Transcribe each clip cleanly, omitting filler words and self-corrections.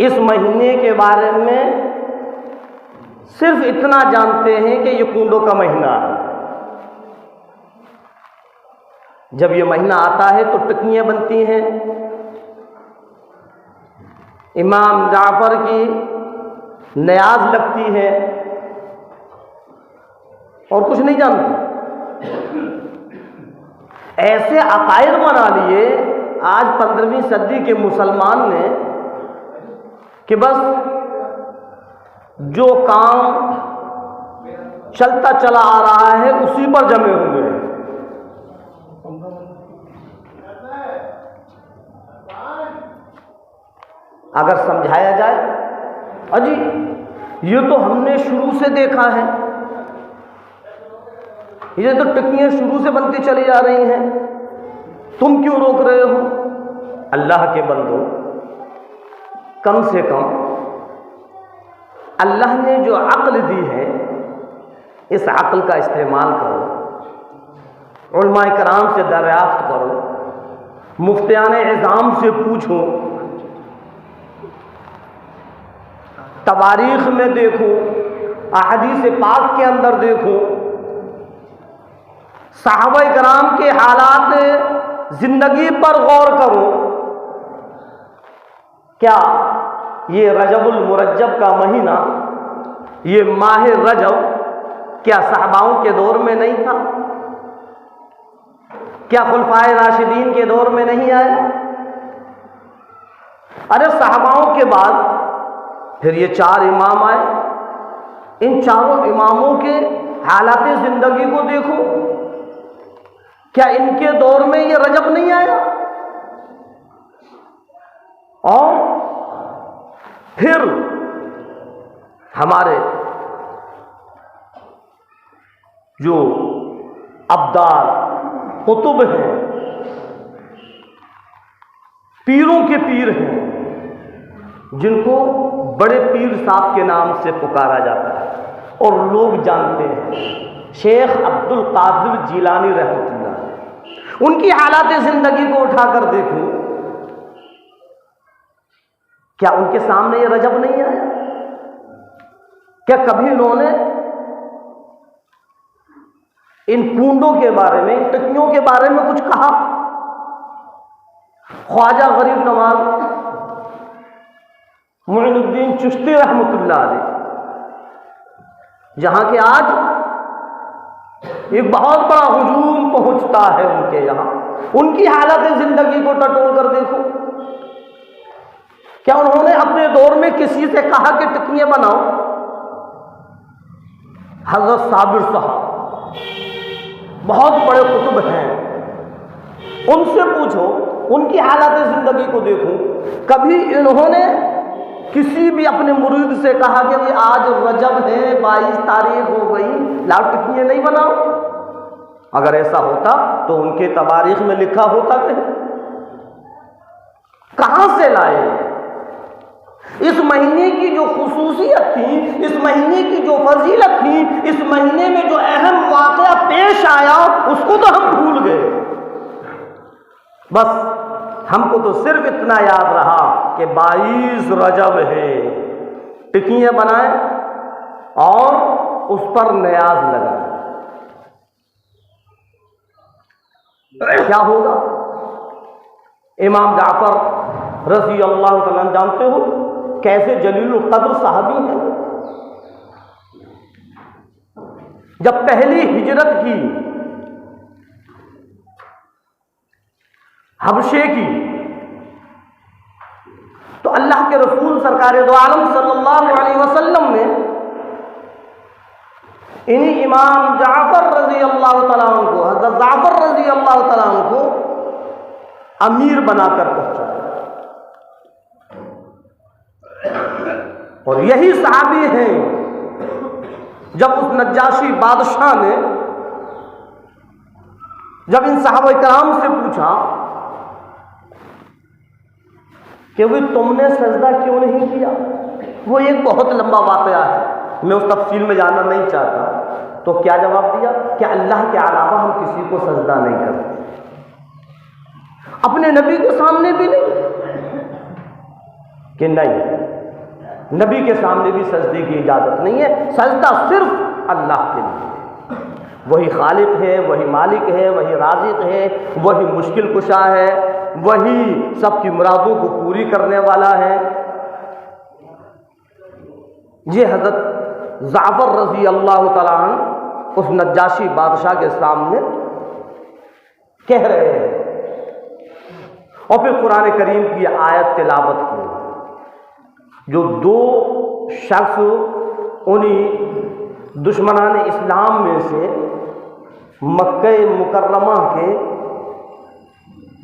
इस महीने के बारे में सिर्फ इतना जानते हैं कि ये कुंडों का महीना है। जब ये महीना आता है तो टिक्कियाँ बनती हैं, इमाम जाफर की नयाज लगती है, और कुछ नहीं जानते। ऐसे अकायद बना लिए आज 15वीं सदी के मुसलमान ने कि बस जो काम चलता चला आ रहा है उसी पर जमे हुए हैं। अगर समझाया जाए, अजी ये तो हमने शुरू से देखा है, ये तो टिक्कियाँ शुरू से बनती चली जा रही हैं, तुम क्यों रोक रहे हो? अल्लाह के बंदो, कम से कम अल्लाह ने जो अक्ल दी है इस अक्ल का इस्तेमाल करो, उलमा कराम से दरियाफ्त करो, मुफ्तियान इज़ाम से पूछो, तवारीख में देखो, अहदीस पाक के अंदर देखो, सहाबा कराम के हालात जिंदगी पर गौर करो। क्या ये रजबुल मुरज्जब का महीना, ये माह रजब क्या सहाबाओं के दौर में नहीं था? क्या खुलफाए राशिदीन के दौर में नहीं आया? अरे सहाबाओं के बाद फिर ये 4 इमाम आए, इन चारों इमामों के हालात जिंदगी को देखो, क्या इनके दौर में ये रजब नहीं आया? और फिर हमारे जो अब्दाल कुतुब हैं, पीरों के पीर हैं, जिनको बड़े पीर साहब के नाम से पुकारा जाता है और लोग जानते हैं, शेख अब्दुल कादिर जिलानी रहमतुल्लाह, उनकी हालात जिंदगी को उठाकर देखो, क्या उनके सामने ये रजब नहीं आया? क्या कभी उन्होंने इन कुंडों के बारे में, इन टिक्कियों के बारे में कुछ कहा? ख्वाजा गरीब नवाज मुइनुद्दीन चिश्ती रहमतुल्लाह अलैह, जहां के आज एक बहुत बड़ा हुजूम पहुंचता है उनके यहां, उनकी हालत जिंदगी को टटोल कर देखो। क्या उन्होंने अपने दौर में किसी से कहा कि टिक्कियाँ बनाओ? हजरत साबिर साहब बहुत बड़े कुतुब हैं, उनसे पूछो, उनकी हालत जिंदगी को देखो, कभी इन्होंने किसी भी अपने मुरीद से कहा कि भाई आज रजब है, 22 तारीख हो गई, लाओ टिक्कियाँ नहीं बनाओ? अगर ऐसा होता तो उनके तवारीख में लिखा होता कहीं? कहां से लाए? इस महीने की जो खुसूसियत थी, इस महीने की जो फजीलत थी, इस महीने में जो अहम वाक़या पेश आया, उसको तो हम भूल गए। बस हमको तो सिर्फ इतना याद रहा कि 22 रजब है, टिक्कियाँ बनाएं और उस पर नयाज लगाएं। क्या होगा? इमाम जाफर रज़ी अल्लाह तआला जानते हो कैसे जलीलुल क़द्र सहाबी हैं। जब पहली हिजरत की हबशे की, तो अल्लाह के रसूल सरकार दो आलम सल्लल्लाहु अलैहि वसल्लम ने इन्हीं इमाम जाफर रज़ी अल्लाह तआला अन्हु को, हज़रत जाफर रज़ी अल्लाह तआला अन्हु को अमीर बनाकर पहुंचाया। और यही सहाबी हैं, जब उस नज्जाशी बादशाह ने जब इन सहाबा कराम से पूछा कि भाई तुमने सजदा क्यों नहीं किया, वो एक बहुत लंबा वाक़या है, मैं उस तफसील में जाना नहीं चाहता, तो क्या जवाब दिया कि अल्लाह के अलावा हम किसी को सजदा नहीं करते, अपने नबी के सामने भी नहीं, कि नहीं, नबी के सामने भी सजदे की इजाज़त नहीं है, सजदा सिर्फ अल्लाह के लिए। वही खालिक है, वही मालिक है, वही राज़िक है, वही मुश्किल कुशा है, वही सबकी मुरादों को पूरी करने वाला है। ये हज़रत जाफ़र रज़ी अल्लाह तआला अन्हु उस नज्जाशी बादशाह के सामने कह रहे हैं। और फिर कुरान करीम की आयत तिलावत की, जो दो शख्स उन्हीं दुश्मनान इस्लाम में से मक्के मुकर्रमा के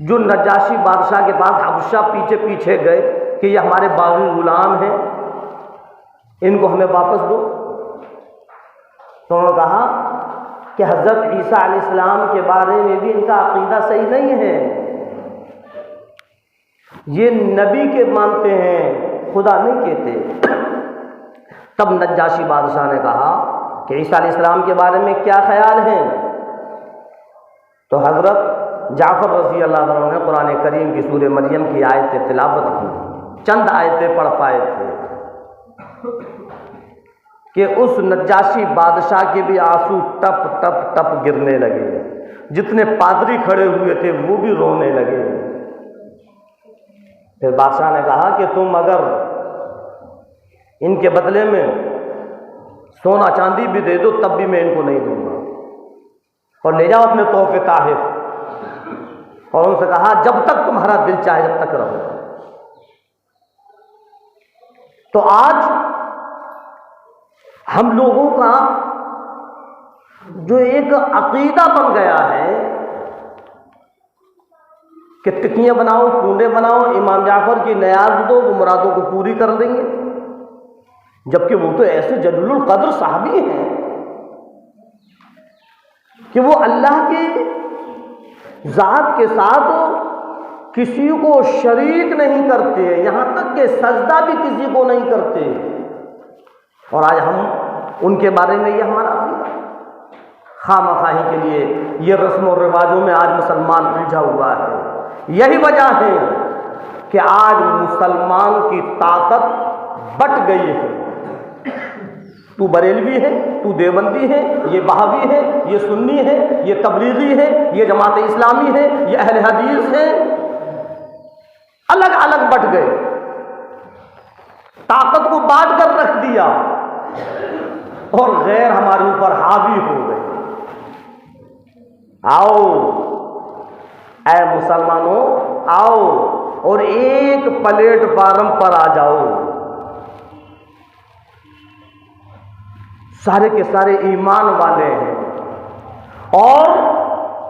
जो नज्जाशी बादशाह के पास हबशा पीछे पीछे गए कि ये हमारे बागी गुलाम हैं, इनको हमें वापस दो। तो उन्होंने कहा कि हज़रत ईसा अलैहिस्सलाम के बारे में भी इनका अक़ीदा सही नहीं है, ये नबी के मानते हैं, खुदा नहीं कहते। तब नज्जाशी बादशाह ने कहा कि ईसा अलैहिस्सलाम के बारे में क्या ख्याल है? तो हज़रत जाफ़र रज़ी अल्लाह अन्हु ने कुरान करीम की सूरह मरियम की आयत तिलावत की। चंद आयतें पढ़ पाए थे कि उस नज्जाशी बादशाह के भी आंसू टप टप टप गिरने लगे, जितने पादरी खड़े हुए थे वो भी रोने लगे। फिर बादशाह ने कहा कि तुम अगर इनके बदले में सोना चांदी भी दे दो तब भी मैं इनको नहीं दूंगा, और ले जाओ अपने तोहफे ताहिफ। और उनसे कहा जब तक तुम्हारा दिल चाहे जब तक रहो। तो आज हम लोगों का जो एक अकीदा बन गया है कि टिक्कियां बनाओ, कूंडे बनाओ, इमाम जाफर की नयाज दो, वो मुरादों को पूरी कर देंगे, जबकि वो तो ऐसे जलीलुल कद्र साहबी हैं कि वो अल्लाह के ज़ात के साथ किसी को शरीक नहीं करते, यहाँ तक कि सजदा भी किसी को नहीं करते। और आज हम उनके बारे में ये हमारा अक़ीदा, खामखाही के लिए ये रस्म और रिवाजों में आज मुसलमान उलझा हुआ है। यही वजह है कि आज मुसलमान की ताकत बट गई है। तू बरेलवी है, तू देवबंदी है, ये बहावी है, ये सुन्नी है, ये तबलीगी है, ये जमात इस्लामी है, ये अहले हदीस है, अलग अलग बट गए, ताकत को बांट कर रख दिया और गैर हमारे ऊपर हावी हो गए। आओ ऐ मुसलमानों, आओ और एक प्लेटफार्म पर आ जाओ। सारे के सारे ईमान वाले हैं और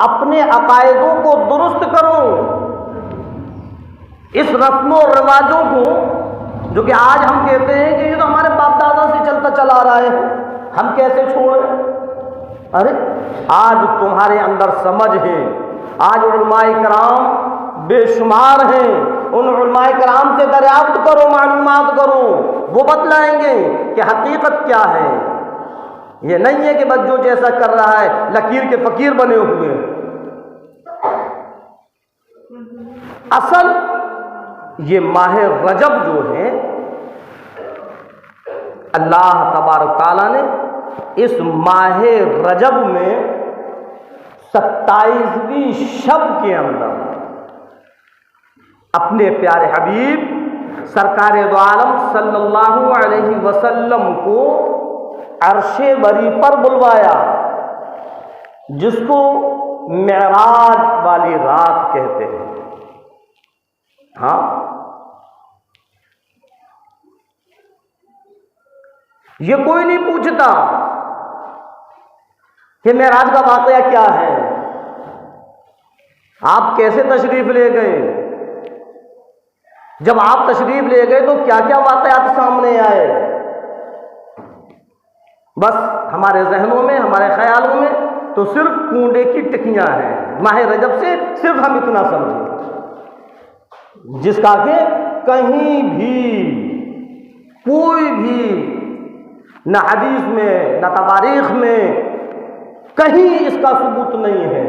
अपने अकायदों को दुरुस्त करो। इस रस्मों और रिवाजों को जो कि आज हम कहते हैं कि ये तो हमारे बाप दादा से चलता चला आ रहा है, हम कैसे छोड़ें? अरे आज तुम्हारे अंदर समझ है, आज उलमाए कराम बेशुमार हैं, उन उलमाए कराम से दरियाफ्त करो, मालूमात करो, वो बतलाएंगे कि हकीकत क्या है। ये नहीं है कि बस जो जैसा कर रहा है लकीर के फकीर बने हुए। असल ये माह रजब जो है, अल्लाह तबारक ताला ने इस माह रजब में 27वीं शब के अंदर अपने प्यारे हबीब सरकार दो आलम सल्लल्लाहु अलैहि वसल्लम को अर्शे बरी पर बुलवाया, जिसको मेराज वाली रात कहते हैं। हाँ, ये कोई नहीं पूछता कि मेराज का वाकया क्या है, आप कैसे तशरीफ ले गए। जब आप तशरीफ ले गए तो क्या क्या वाकयात सामने आए, बस हमारे जहनों में, हमारे ख्यालों में तो सिर्फ कूंडे की टिकियां हैं। माह रजब से सिर्फ हम इतना समझें, जिसका कि कहीं भी कोई भी न हदीस में न तवारीख में कहीं इसका सबूत नहीं है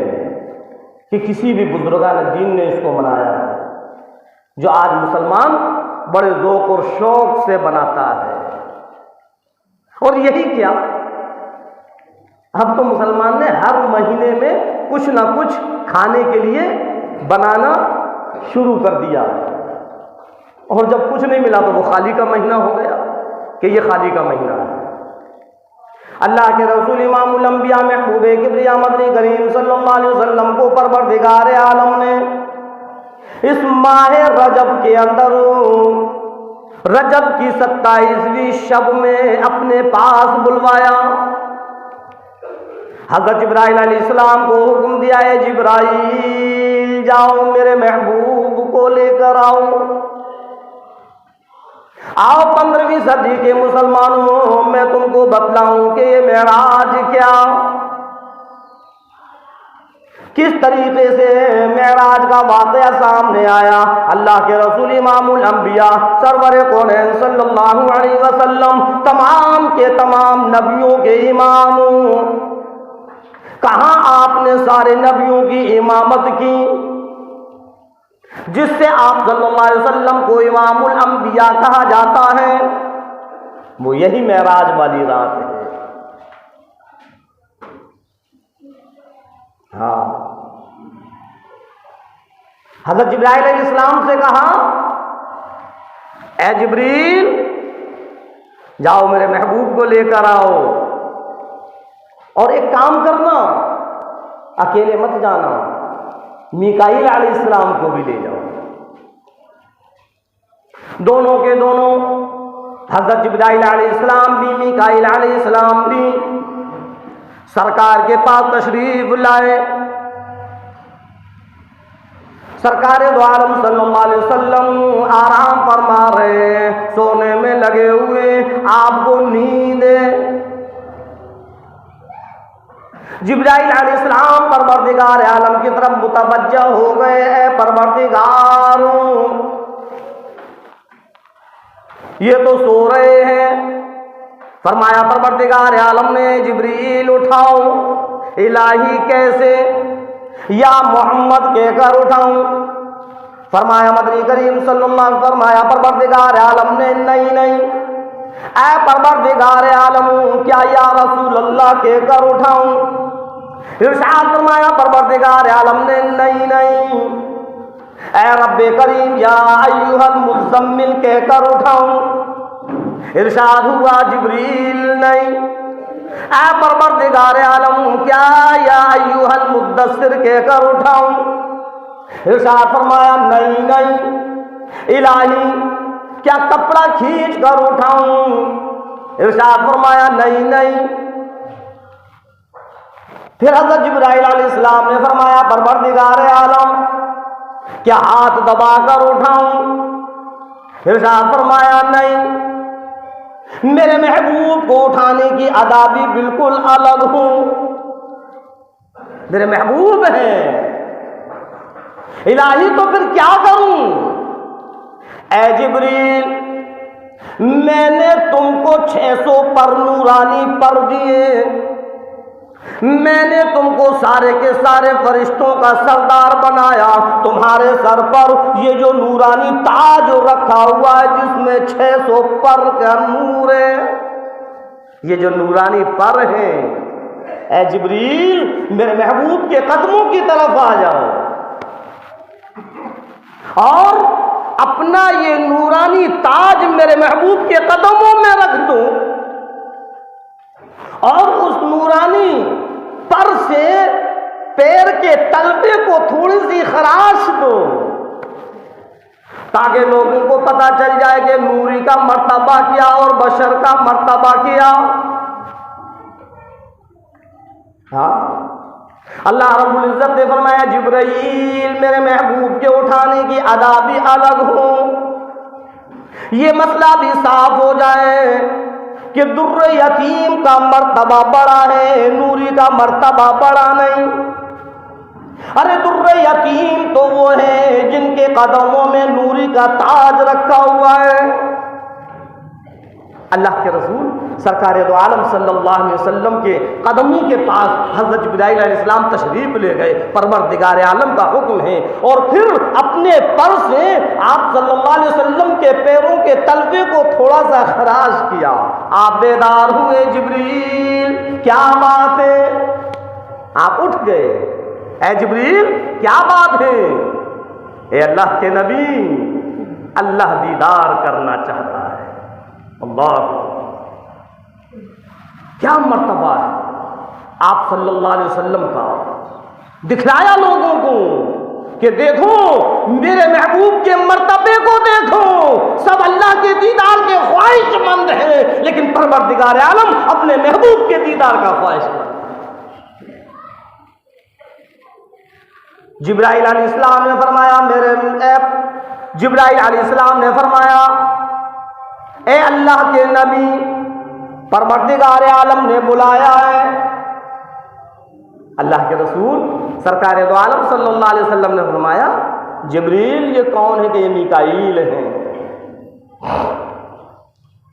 कि किसी भी बुजुर्गान दीन ने इसको मनाया। जो आज मुसलमान बड़े ज़ौक़ और शौक़ से बनाता है। और यही क्या, अब तो मुसलमान ने हर महीने में कुछ ना कुछ खाने के लिए बनाना शुरू कर दिया, और जब कुछ नहीं मिला तो वो खाली का महीना हो गया कि ये खाली का महीना है। अल्लाह के रसूल इमामुल अंबिया महबूबे किबरिया मदनी करीम सल्लल्लाहु अलैहि वसल्लम को परवरदिगार आलम ने इस माह रजब के अंदर रजब की 27वीं शब में अपने पास बुलवाया। हज़रत जिब्राइल अलैहिस्सलाम को हुक्म दिया है, जिब्राइल जाओ मेरे महबूब को लेकर आओ। 15वीं सदी के मुसलमानों, मैं तुमको बतलाऊं कि ये मेराज क्या, किस तरीके से मेराज का वाक़या सामने आया। अल्लाह के रसूल इमामुल अंबिया सरवर कौनैन सल्लल्लाहु अलैहि वसल्लम, तमाम के तमाम नबियों के इमाम, कहाँ आपने सारे नबियों की इमामत की, जिससे आप सल्लल्लाहु अलैहि वसल्लम को इमामुल अंबिया कहा जाता है, वो यही मेराज वाली रात है। हाँ, हज़रत जिब्राइल अलैहिस्सलाम से कहा, ए जिब्रील जाओ मेरे महबूब को लेकर आओ, और एक काम करना, अकेले मत जाना, मीकाईल अलैहिस्सलाम को भी ले जाओ। दोनों के दोनों, हज़रत जिब्राइल अलैहिस्सलाम भी मीकाईल अलैहिस्सलाम भी सरकार के पास तशरीफ लाए। सरकार दो आलम सल्लल्लाहु अलैहि वसल्लम आराम फरमा रहे, सोने में लगे हुए, आपको नींद है। जिब्राइल अलैहिस्सलाम परवरदिगार आलम की तरफ मुतवज्जह हो गए, ऐ परवरदिगार ये तो सो रहे हैं। फरमाया परवरदिगार आलम ने, जिब्रील उठाओ। इलाही कैसे, या मोहम्मद कहकर उठाऊं। फरमाया मदनी करीम सल्लल्लाहु अलैहि वसल्लम, फरमाया परवरदिगार आलम ने, नहीं नहीं, ऐ परवरदिगार आलम क्या या रसूल अल्लाह कहकर उठाऊं। इरशाद फरमाया परवरदिगार आलम ने, नहीं नहीं, ऐ रब्बे करीम या अय्युहल मुज़म्मिल कहकर उठाऊं। इरशाद हुआ जिब्रील नहीं, ऐ परवरदिगार आलम क्या या अय्युहल मुद्दस्सिर कहकर उठाऊं। इरशाद फरमाया नहीं नहीं, इलाही क्या कपड़ा खींच कर उठाऊं। इरशाद फरमाया नहीं नहीं। फिर हज़रत जिब्राइल अलैहिस्सलाम ने फरमाया परवरदिगार आलम क्या हाथ दबाकर उठाऊं। इरशाद फरमाया नहीं, मेरे महबूब को उठाने की अदा भी बिल्कुल अलग हूं, मेरे महबूब हैं। इलाही तो फिर क्या करूं। ऐ जिब्रील मैंने तुमको 600 पर नूरानी पर दिए, मैंने तुमको सारे के सारे फरिश्तों का सरदार बनाया। तुम्हारे सर पर ये जो नूरानी ताज रखा हुआ है जिसमें 600 पर का नूर है, ये जो नूरानी पर है, ऐ जिब्रील मेरे महबूब के कदमों की तरफ आ जाओ और अपना ये नूरानी ताज मेरे महबूब के कदमों में रख दो और उस नूरानी पर से पैर के तलवे को थोड़ी सी खराश दो, ताकि लोगों को पता चल जाए कि नूरी का मर्तबा क्या और बशर का मर्तबा क्या। हाँ, अल्लाह रब्बुल इज्जत ने फरमाया जिब्राईल मेरे महबूब के उठाने की अदा भी अलग हो। ये मसला भी साफ हो जाए कि दुर्र यतीम का मर्तबा बड़ा है, नूरी का मर्तबा बड़ा नहीं। अरे दुर्र यतीम तो वो है जिनके कदमों में नूरी का ताज रखा हुआ है। अल्लाह के रसूल सरकार दो आलम सल्लल्लाहु अलैहि वसल्लम के कदमों के पास हज़रत जिब्राइल अलैहिस्सलाम तशरीफ़ ले गए। परवरदिगार आलम का हुक्म है, और फिर अपने पर से आप सल्लल्लाहु अलैहि वसल्लम के पैरों के तलवे को थोड़ा सा खराज किया। आप बेदार हुए, जिब्रील क्या बात है? आप उठ गए, ए जिब्रील क्या बात है? ए अल्लाह के नबी, अल्लाह दीदार करना चाहता है। अल्लाह, क्या मर्तबा है आप सल्लल्लाहु अलैहि वसल्लम का। दिखलाया लोगों को कि देखो मेरे महबूब के मर्तबे को देखो, सब अल्लाह के दीदार के ख्वाहिशमंद हैं, लेकिन परवरदिगार आलम अपने महबूब के दीदार का ख्वाहिशमंद। जिब्राइल अलैहिस्सलाम ने फरमाया, जिब्राइल अलैहिस्सलाम ने फरमाया, ए अल्लाह के नबी, परवरदिगार आलम ने बुलाया है। अल्लाह के रसूल सरकार दो आलम सल्लल्लाहु अलैहि वसल्लम ने फरमाया, जिब्रील ये कौन है? कि ये मीकाईल हैं,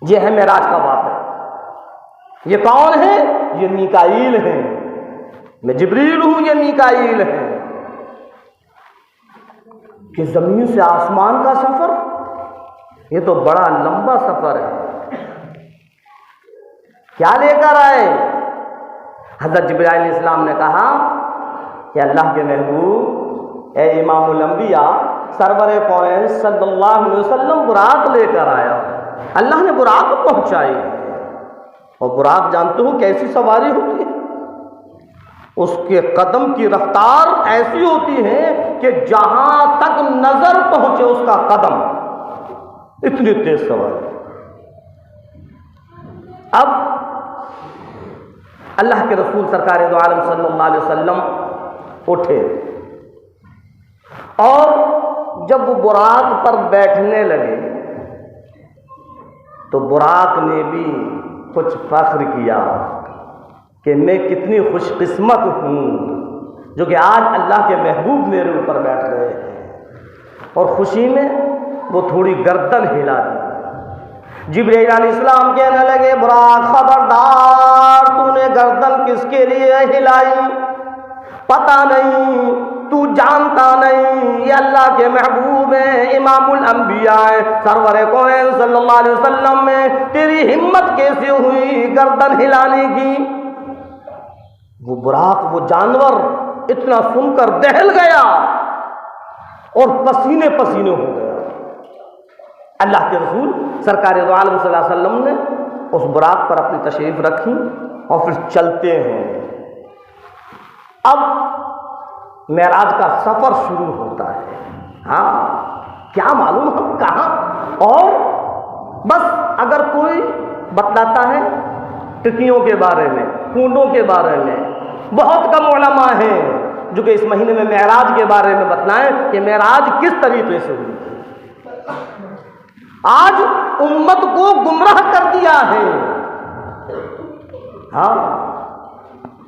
ये है मेराज का बात है। ये कौन है? ये मीकाईल हैं। मैं जिब्रील हूं, ये मीकाईल हैं। कि जमीन से आसमान का सफर, ये तो बड़ा लंबा सफर है। क्या लेकर आए? हज़रत जिब्राइल अलैहिस्सलाम ने कहा कि अल्लाह के महबूब, ए इमामुल अंबिया सरवर कौनैन सल्लल्लाहु अलैहि वसल्लम बुराक लेकर आया। अल्लाह ने बुराक पहुंचाई, और बुराक जानते हो कैसी सवारी होती है? उसके कदम की रफ्तार ऐसी होती है कि जहां तक नजर पहुंचे उसका कदम, इतनी तेज सवारी। अब अल्लाह के रसूल सरकार दो आलम सल्लल्लाहु अलैहि वसल्लम उठे, और जब वो बुराक पर बैठने लगे तो बुराक ने भी कुछ फख्र किया कि मैं कितनी खुशकिस्मत हूँ जो कि आज अल्लाह के महबूब मेरे ऊपर बैठ गए हैं। और खुशी में वो थोड़ी गर्दन हिला दी। जिब्राइल अलैहिस्सलाम कहने लगे, बुराक खबरदार, तूने गर्दन किसके लिए हिलाई? पता नहीं, तू जानता नहीं, ये अल्लाह के महबूब हैं, इमामुल अंबिया हैं, सरवर कौनैन सल्लल्लाहु अलैहि वसल्लम में तेरी हिम्मत कैसे हुई गर्दन हिलाने की? वो बुराक, वो जानवर इतना सुनकर दहल गया और पसीने पसीने हो गया। अल्लाह के रसूल सरकार दो आलम सल्लल्लाहु अलैहि वसल्लम ने उस बुराक पर अपनी तशरीफ रखी और फिर चलते हैं। अब मेराज का सफर शुरू होता है। हाँ, क्या मालूम हम कहाँ, और बस अगर कोई बतलाता है टिकियों के बारे में, कूंडों के बारे में, बहुत कम उलमा हैं जो कि इस महीने में मेराज के बारे में बतलाएं कि मेराज किस तरीके से हुई। आज उम्मत को गुमराह कर दिया है। हाँ,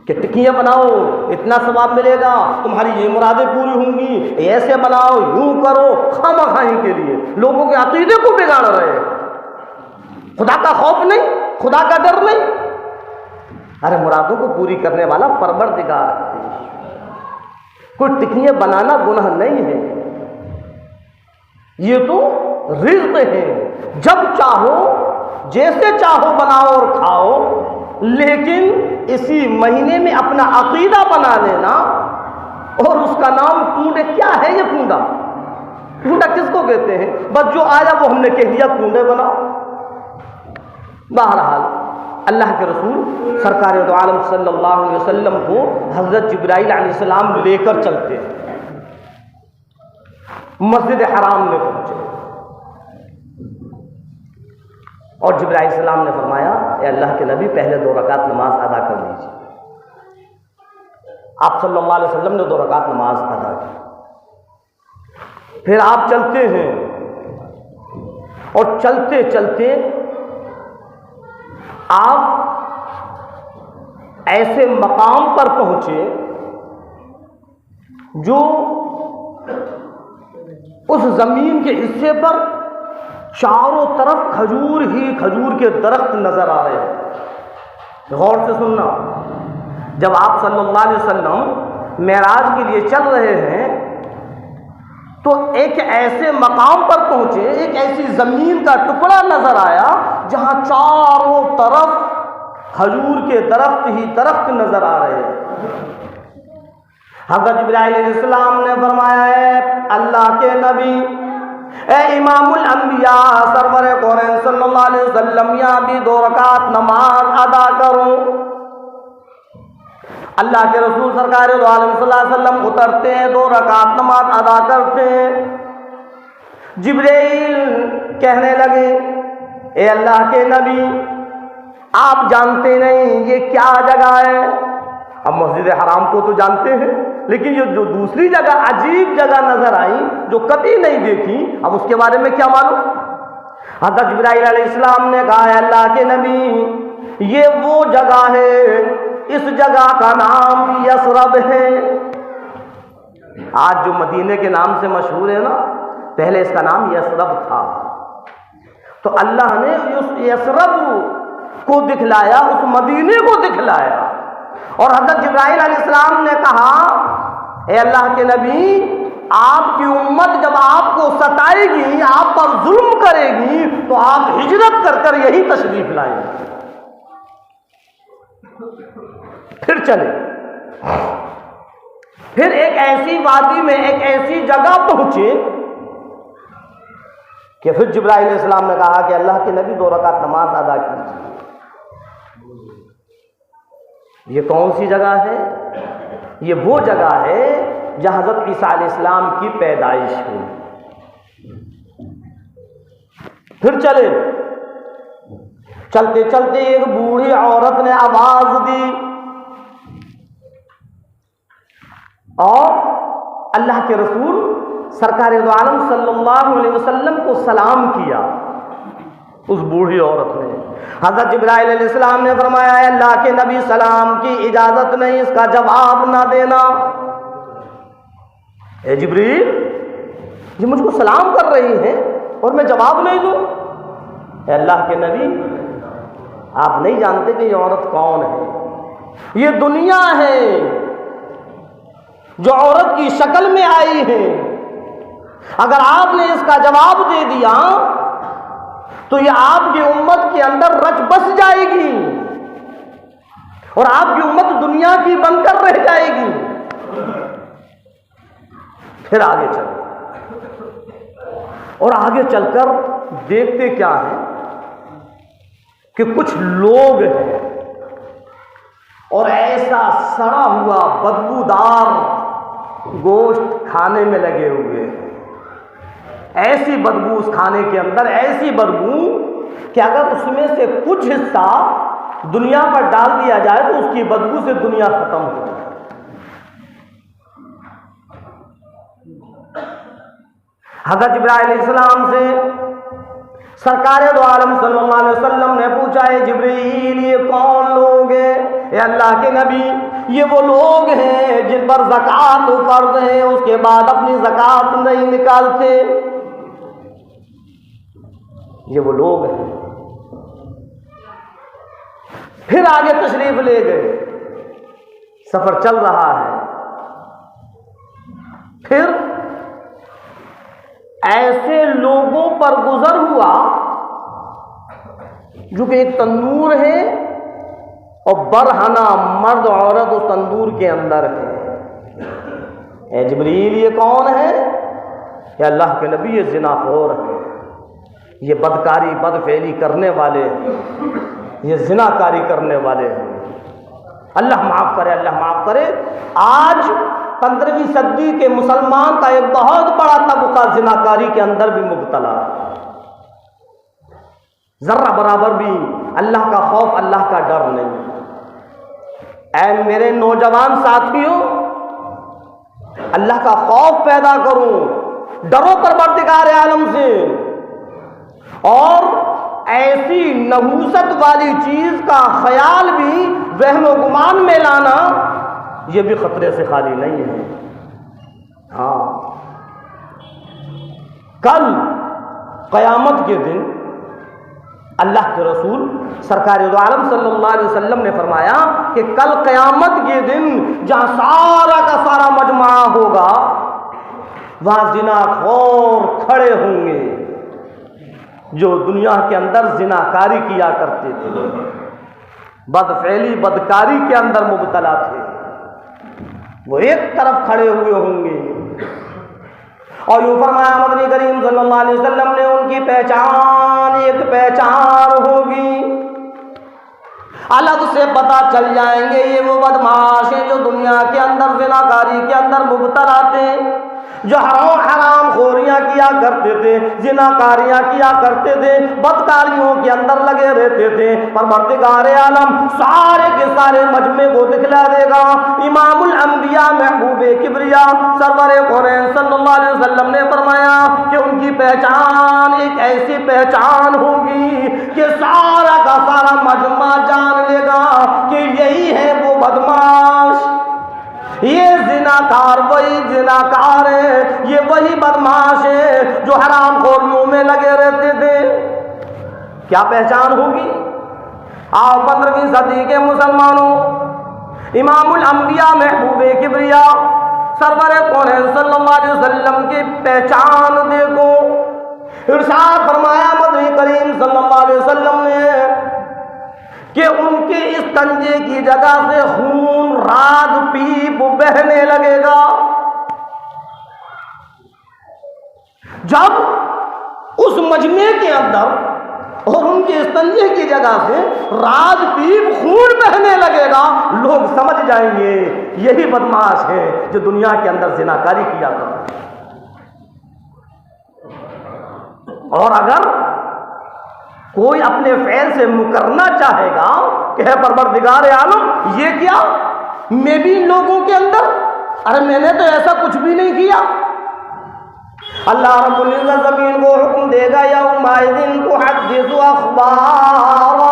कि टिकियां बनाओ इतना सवाब मिलेगा, तुम्हारी ये मुरादें पूरी होंगी, ऐसे बनाओ, यूं करो, खामखाई के लिए लोगों के अकीदे को बिगाड़ रहे हैं। खुदा का खौफ नहीं, खुदा का डर नहीं। अरे मुरादों को पूरी करने वाला परवरदिगार है। कोई टिकियां बनाना गुनाह नहीं है, ये तो रिज़्क़ है। जब चाहो जैसे चाहो बनाओ और खाओ, लेकिन इसी महीने में अपना अकीदा बना लेना। और उसका नाम कूंडे, क्या है ये कूंडा? कूंडा किसको कहते हैं? बस जो आया वो हमने कह दिया कूंडे बनाओ। बहरहाल अल्लाह के रसूल सरकार दो आलम सल्लल्लाहु अलैहि वसल्लम को हज़रत जिब्राइल अलैहिस्सलाम लेकर चलते हैं। मस्जिद हराम में पहुंचे और जिब्राइल अलैहिस्सलाम ने फरमाया, ए अल्लाह के नबी, पहले 2 रकात नमाज अदा कर लीजिए। आप सल्लल्लाहु अलैहि वसल्लम ने 2 रकात नमाज अदा की। फिर आप चलते हैं और चलते चलते आप ऐसे मकाम पर पहुंचे जो उस जमीन के हिस्से पर चारों तरफ खजूर ही खजूर के दरख्त नजर आ रहे हैं। गौर से सुनना, जब आप सल्लल्लाहु अलैहि वसल्लम मेराज के लिए चल रहे हैं तो एक ऐसे मकाम पर पहुंचे, एक ऐसी जमीन का टुकड़ा नजर आया जहां चारों तरफ खजूर के दरख्त ही दरख्त नजर आ रहे हैं। हज़रत जिब्राइल अलैहिस्सलाम ने फरमाया, है अल्लाह के नबी, ए इमामुल अंबिया सरवर कौनैन सल्लल्लाहु अलैहि वसल्लम, यहाँ भी 2 रकात नमाज अदा करो। अल्लाह के रसूल सरकार दो आलम सल्लल्लाहु अलैहि वसल्लम उतरते हैं, 2 रकात नमाज अदा करते हैं। जिब्राइल कहने लगे, ए अल्लाह के नबी, आप जानते नहीं ये क्या जगह है। अब मस्जिद हराम को तो जानते हैं, लेकिन ये जो दूसरी जगह अजीब जगह नजर आई जो कभी नहीं देखी, अब उसके बारे में क्या मालूम। हज़रत जिब्राइल अलैहिस्सलाम ने कहा, अल्लाह के नबी, ये वो जगह है, इस जगह का नाम यसरब है। आज जो मदीने के नाम से मशहूर है ना, पहले इसका नाम यसरब था। तो अल्लाह ने उस यसरब को दिखलाया, उस मदीने को दिखलाया। और हज़रत जिब्राइल अलैहिस्सलाम ने कहा, ए अल्लाह के नबी, आपकी उम्मत जब आपको सताएगी, आप पर जुल्म करेगी, तो आप हिजरत कर कर यही तशरीफ लाएंगे। फिर चले, फिर एक ऐसी वादी में, एक ऐसी जगह पहुंचे कि फिर जिब्राइल अलैहिस्सलाम ने कहा कि अल्लाह के नबी 2 रकात नमाज अदा कीजिए। ये कौन सी जगह है? ये वो जगह है जहां हज़रत ईसा अलैहिस्सलाम की पैदाइश हुई। फिर चले, चलते चलते एक बूढ़ी औरत ने आवाज दी और अल्लाह के रसूल सरकार दो आलम सल्लल्लाहु अलैहि वसल्लम को सलाम किया। उस बूढ़ी औरत ने, हज़रत जिब्राइल अलैहिस्सलाम ने फरमाया, अल्लाह के नबी, सलाम की इजाजत नहीं, इसका जवाब ना देना। ए जिब्रील, ये मुझको सलाम कर रही हैं और मैं जवाब नहीं दूं? अल्लाह के नबी, आप नहीं जानते कि ये औरत कौन है। ये दुनिया है जो औरत की शक्ल में आई है। अगर आपने इसका जवाब दे दिया तो ये आपकी उम्मत के अंदर रच बस जाएगी और आपकी उम्मत दुनिया की बनकर रह जाएगी। फिर आगे चले और आगे चलकर देखते क्या है कि कुछ लोग हैं और ऐसा सड़ा हुआ बदबूदार गोश्त खाने में लगे हुए हैं। ऐसी बदबू उस खाने के अंदर, ऐसी बदबू कि अगर उसमें से कुछ हिस्सा दुनिया पर डाल दिया जाए तो उसकी बदबू से दुनिया खत्म हो जाए। हज़रत जिब्राइल अलैहिस्सलाम से सरकार दो आलम सल्लल्लाहु अलैहि वसल्लम ने पूछा, है जिब्रील, ये कौन लोग हैं? ये अल्लाह के नबी, ये वो लोग हैं जिन पर ज़कात फर्ज है, उसके बाद अपनी ज़कात नहीं निकालते। ये वो लोग हैं। फिर आगे तशरीफ ले गए, सफर चल रहा है। फिर ऐसे लोगों पर गुजर हुआ जो कि एक तंदूर है और बरहना मर्द औरत उस तंदूर के अंदर है। ए जिब्रील, ये कौन है? या अल्लाह के नबी, ये ज़िनाखोर है, ये बदकारी बदफेली करने वाले हैं, ये ज़िनाकारी करने वाले हैं। अल्लाह माफ़ करे, अल्लाह माफ़ करे। आज 15वीं सदी के मुसलमान का एक बहुत बड़ा तबका ज़िनाकारी के अंदर भी मुब्तला है। जर्रा बराबर भी अल्लाह का खौफ, अल्लाह का डर नहीं। ऐ मेरे नौजवान साथियों, अल्लाह का खौफ पैदा करो, डरो परवरदिगार आलम से। और ऐसी नहूसत वाली चीज का ख्याल भी वहम गुमान में लाना, यह भी खतरे से खाली नहीं है। हाँ, कल क़यामत के दिन अल्लाह के रसूल सरकार दो आलम सल्लल्लाहु अलैहि वसल्लम ने फरमाया कि कल क़यामत के दिन जहाँ सारा का सारा मजमा होगा वहाँ ज़िनाखोर खड़े होंगे जो दुनिया के अंदर ज़िनाकारी किया करते थे, बदफेली बदकारी के अंदर मुबतला थे, वो एक तरफ खड़े हुए होंगे। और यूँ फरमाया मदनी करीम सल्लल्लाहु अलैहि वसल्लम ने उनकी पहचान एक पहचान होगी, अलग से पता चल जाएंगे ये वो बदमाश हैं जो दुनिया के अंदर ज़िनाकारी के अंदर मुबतला थे, जो हराम खोरियाँ किया करते थे, ज़िनाकारियाँ किया करते थे, बदकारियों के अंदर लगे रहते थे। परवरदिगार आलम सारे के सारे मजमे को दिखला देगा। इमामुल अंबिया महबूबे किबरिया सरवरे कौनैन सल्लल्लाहु अलैहि वसल्लम ने फरमाया कि उनकी पहचान एक ऐसी पहचान होगी कि सारा का सारा मजमा जान लेगा कि यही है वो बदमाश, ये जिनाकार वही जिनाकार है, ये वही बदमाश है जो हराम खोरियों में लगे रहते थे। क्या पहचान होगी? आओ 15वीं सदी के मुसलमानों, इमामुल अंबिया महबूबे किबरिया सरवरे कौनैन सल्लल्लाहु अलैहि वसल्लम की पहचान देखो। इरशाद फरमाया मदनी करीम सल्लल्लाहु अलैहि वसल्लम ने कि उनके इस तंजे की जगह से खून राग पीप बहने लगेगा। जब उस मजमे के अंदर और उनके इस तंजे की जगह से राग पीप खून बहने लगेगा, लोग समझ जाएंगे यही बदमाश है जो दुनिया के अंदर जिनाकारी किया करता। और अगर कोई अपने फ़ैल से मुकरना चाहेगा कि है परवरदिगार आलम ये क्या, मैं भी इन लोगों के अंदर, अरे मैंने तो ऐसा कुछ भी नहीं किया। अल्लाह रब्बुल इज़्ज़त ज़मीन को हुक्म देगा यौमाइज़िन तुहद्दिसु अख़बारा,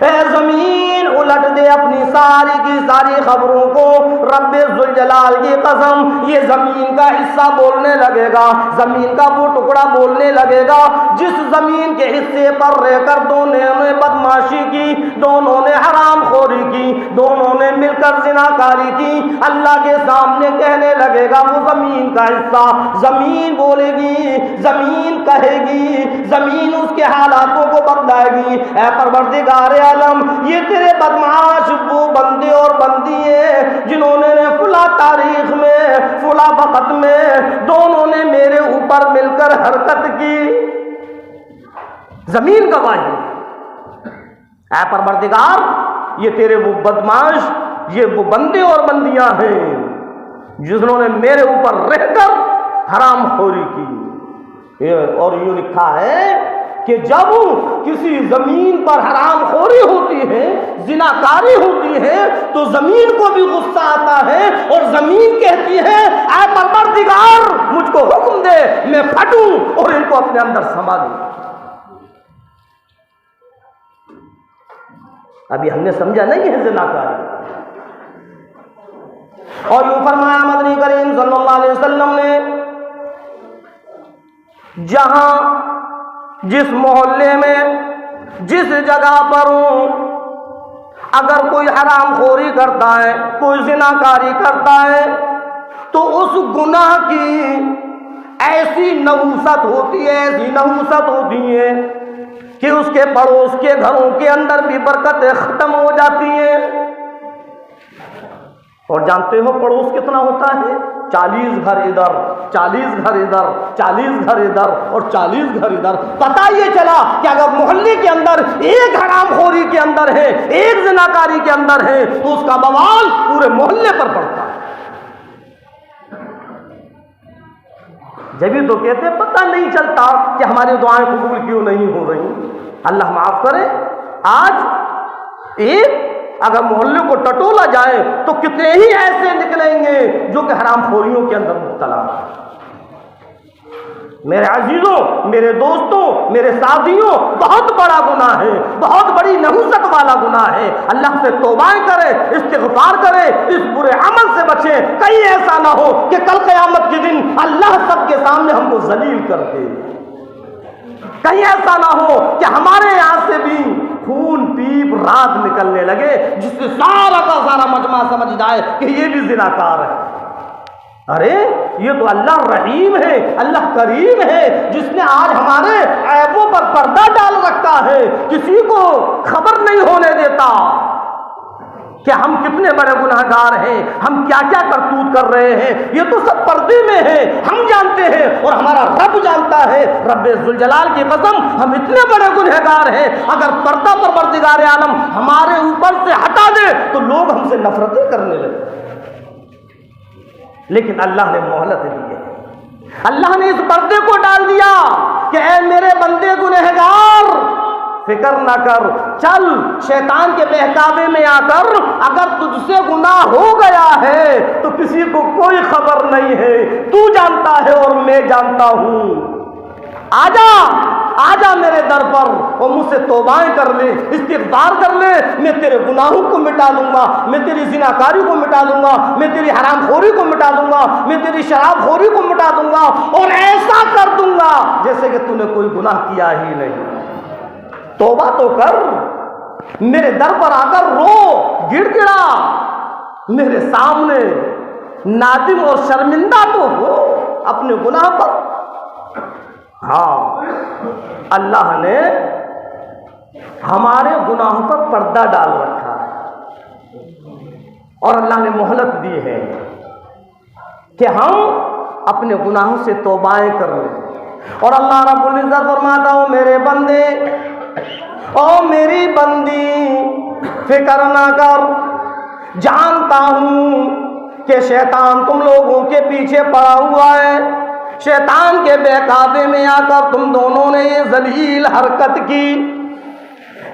ए ज़मीन उलट दे अपनी सारी की सारी खबरों को। रब्बे ज़ुल जलाल की कसम, ये ज़मीन का हिस्सा बोलने लगेगा, ज़मीन का वो टुकड़ा बोलने लगेगा जिस ज़मीन के हिस्से पर रहकर दोनों ने बदमाशी की, दोनों ने हराम खोरी की, दोनों ने मिलकर ज़िनाकारी की। अल्लाह के सामने कहने लगेगा वो ज़मीन का हिस्सा, ज़मीन बोलेगी, ज़मीन कहेगी, ज़मीन उसके हालातों को बदलाएगी। ऐ परवरदिगार आलम, ये तेरे बदमाश वो बंदे और बंदी हैं जिन्होंने फुला तारीख में फुला वक़्त में दोनों ने मेरे ऊपर मिलकर हरकत की। जमीन गवाही, ऐ परवरदिगार ये तेरे वो बदमाश, ये वो बंदे और बंदियां हैं जिन्होंने मेरे ऊपर रहकर हराम खोरी की। और यूं लिखा है कि जब किसी जमीन पर हराम खोरी होती है, जिनाकारी होती है, तो जमीन को भी गुस्सा आता है और जमीन कहती है ऐ परवरदिगार मुझको हुक्म दे, मैं फटूं और इनको अपने अंदर समा दूं। अभी हमने समझा नहीं है जिनाकारी। और यूं फरमाया मदनी करीम सल्लल्लाहु अलैहि वसल्लम ने, जहां जिस मोहल्ले में जिस जगह पर हूं, अगर कोई हराम खोरी करता है, कोई जिनाकारी करता है, तो उस गुनाह की ऐसी नहुसत होती है, ऐसी नहुसत होती है कि उसके पड़ोस के घरों के अंदर भी बरकतें खत्म हो जाती हैं। और जानते हो पड़ोस कितना होता है? 40 घर इधर, 40 घर इधर, 40 घर इधर और 40 घर इधर। पता ये चला कि अगर मोहल्ले के अंदर एक हरामखोरी के अंदर है, एक जिनाकारी के अंदर है, तो उसका बवाल पूरे मोहल्ले पर पड़ता है। जब भी तो कहते पता नहीं चलता कि हमारी दुआएं कबूल क्यों नहीं हो रही। अल्लाह माफ करे, आज एक अगर मोहल्ले को टटोला जाए तो कितने ही ऐसे निकलेंगे जो कि हरामखोरियों के अंदर मुब्तला। मेरे अजीजों, मेरे दोस्तों, मेरे साथियों, बहुत बड़ा गुनाह है, बहुत बड़ी नहुसत वाला गुनाह है। अल्लाह से तौबाएं करें, इस्तिग़फ़ार करें, इस बुरे अमल से बचें। कहीं ऐसा ना हो कि कल क़यामत के दिन अल्लाह सबके सामने हमको ज़लील कर दे। कहीं ऐसा ना हो कि हमारे यहाँ से भी खून पीप रात निकलने लगे, जिससे सारा का सारा मजमा समझ जाए कि ये भी ज़िनाकार है। अरे ये तो अल्लाह रहीम है, अल्लाह करीम है, जिसने आज हमारे ऐबों पर पर्दा डाल रखा है, किसी को खबर नहीं होने देता कि हम कितने बड़े गुनाहगार हैं, हम क्या क्या करतूत कर रहे हैं। ये तो सब पर्दे में है, हम जानते हैं और हमारा रब जानता है। रब्बे ज़ुल जलाल की कसम, हम इतने बड़े गुनहगार हैं, अगर पर्दा परवरदिगार आलम हमारे ऊपर से हटा दे तो लोग हमसे नफरतें करने लगे। लेकिन अल्लाह ने मोहलत दी है, अल्लाह ने इस पर्दे को डाल दिया कि ऐ मेरे बंदे गुनहगार, फिक्र ना कर, चल शैतान के बहकावे में आकर अगर तुझसे गुनाह हो गया है तो किसी को कोई खबर नहीं है, तू जानता है और मैं जानता हूं। आजा आजा मेरे दर पर और मुझसे तौबाएं कर ले, इस्तिग़फ़ार कर ले, मैं तेरे गुनाहों को मिटा दूंगा, मैं तेरी ज़िनाकारी को मिटा दूंगा, मैं तेरी हरामखोरी को मिटा दूंगा, मैं तेरी शराबखोरी को मिटा दूंगा और ऐसा कर दूंगा जैसे कि तूने कोई गुनाह किया ही नहीं। तौबा तो कर, मेरे दर पर आकर रो, गिड़गिड़ा, मेरे सामने नादिम और शर्मिंदा तो हो अपने गुनाह पर। हाँ, अल्लाह ने हमारे गुनाहों पर पर्दा डाल रखा है और अल्लाह ने मोहलत दी है कि हम अपने गुनाहों से तौबाएं कर लें। और अल्लाह रब्बुल इज़्ज़त फरमाता हो, मेरे बंदे ओ मेरी बंदी, फिक्र ना कर, जानता हूं कि शैतान तुम लोगों के पीछे पड़ा हुआ है, शैतान के बहकावे में आकर तुम दोनों ने ये जलील हरकत की,